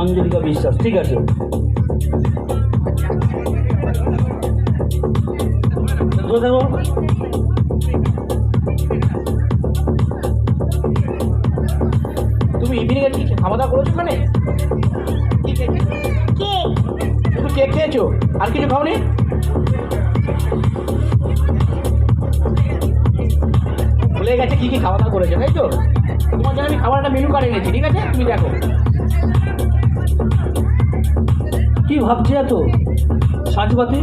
অঞ্জলিকা বিশ্বাস, ঠিক আছে। দেখো তুমি ইভিনিং এর কি খাওয়া দাওয়া করেছো? ওখানে শুধু কেক খেয়েছো, আর কিছু খাওনি? ভুলে গেছে কি কি খাওয়া দাওয়া করেছো, তাই তো? তোমার জন্য আমি খাবার একটা মেনু কার্ড এনেছি, ঠিক আছে? তুমি দেখো কি ভাবছি এত সাজবাতি।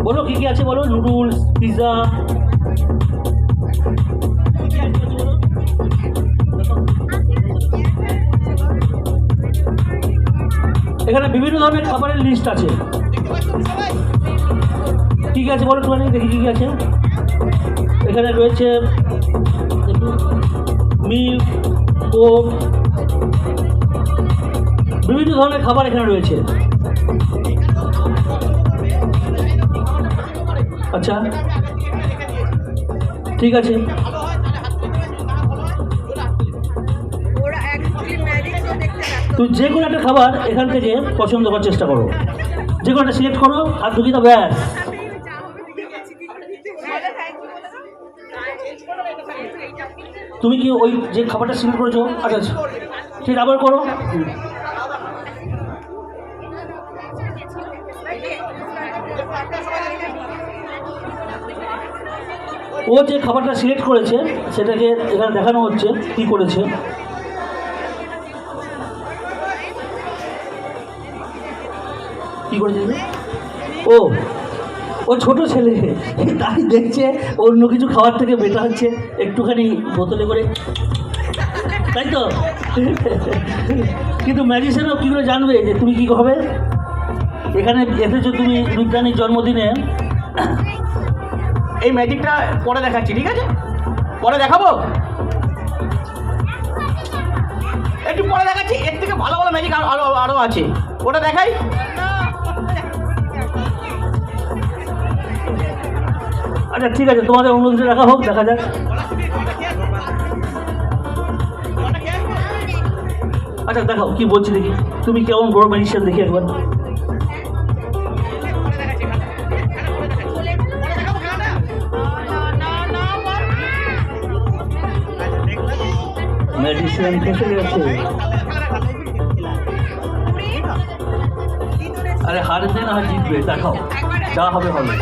বলো কি কি আছে বলো। নুডলস, পিৎজা, এখানে বিভিন্ন ধরনের খাবারের লিস্ট আছে। ঠিক আছে বলো তোমার, দেখি কী কী আছে। এখানে রয়েছে মিল্ক, কোক, বিভিন্ন ধরনের খাবার এখানে রয়েছে। আচ্ছা ঠিক আছে, তুই যে কোনো একটা খাবার এখান থেকে পছন্দ করার চেষ্টা করো, যে কোনো একটা সিলেক্ট করো আর ঢুকি তো ব্যাস। তুমি কি ওই যে খাবারটা সিলেক্ট করেছো? আচ্ছা ঠিক আবার করো। ও যে খাবারটা সিলেক্ট করেছে সেটাকে এখানে দেখানো হচ্ছে কি করেছে। কি করেছে ও? ও ছোট ছেলে, তাই দেখছে অন্য কিছু খাবার থেকে বেটার হচ্ছে একটুখানি বোতলে করে, তাই তো? কিন্তু ম্যাজিশিয়ানও কী করে জানবে যে তুমি কী হবে? এখানে এসেছো তুমি রুদ্রাণীর জন্মদিনে। এই ম্যাজিকটা পরে দেখাচ্ছি, ঠিক আছে? পরে দেখাবো, একটু পরে দেখাচ্ছি। এর থেকে ভালো ভালো ম্যাজিক আরও আছে, ওটা দেখাই। আচ্ছা ঠিক আছে, তোমাদের অনুমতি রাখা হোক, দেখা যাক। আচ্ছা দেখাও কি বলছি দেখি, তুমি কেমন বড় ম্যাজিশিয়ান দেখি একবার। ম্যাজিশিয়ান ফেসে গেছে। আরে হারবে না জিতবে, দেখাও যা হবে হবে।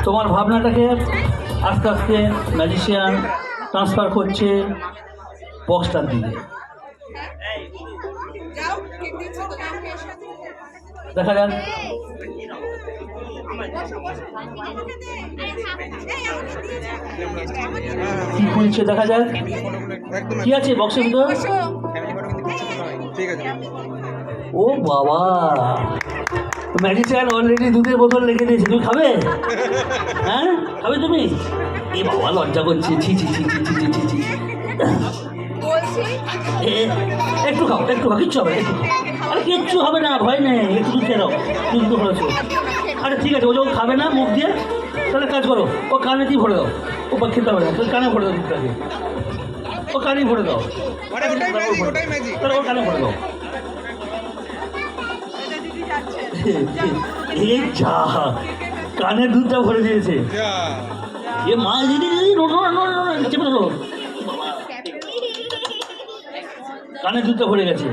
তোমার ভাবনাটাকে আস্তে আস্তে ম্যাজিশিয়ান ট্রান্সফার করছে বক্সটার দিকে। দেখা যাক কি খুলছে, দেখা যাক কি আছে বক্সের ভিতর। ও বাবা, ম্যাজিশিয়ান অলরেডি দুধের বোতল রেখে দিয়েছে। তুমি খাবে? হ্যাঁ খাবে তুমি? এ বাবা লজ্জা করছে, ছি ছি ছি ছি ছি ছি ছি। একটু খাও, একটু খাও, কিচ্ছু হবে, একটু খাও। আরে কিচ্ছু হবে না, ভয় নেই, একটু দুধ খেয়ে দাও, দুধ হয়েছে। আরে ঠিক আছে, ও যখন খাবে না মুখ দিয়ে, তাহলে কাজ করো, ও কানে দিয়ে ভরে দাও। ও বা খেতে হবে না, তুমি কানে ভরে দাও দুধটাকে, ও কানেই ভরে দাও, তাহলে ও কানে ভরে দাও। এই যা কানের দুধটা ভরে দিয়েছে। এ মা দিদি দিদি চেপে ধরো, কানের দুধটা ভরে গেছে।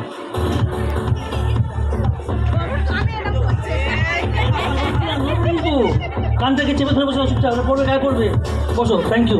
কান থেকে চেপে ধরে বসে, চুপচাপ পড়বে, গায়ে পড়বে। বসো, থ্যাংক ইউ।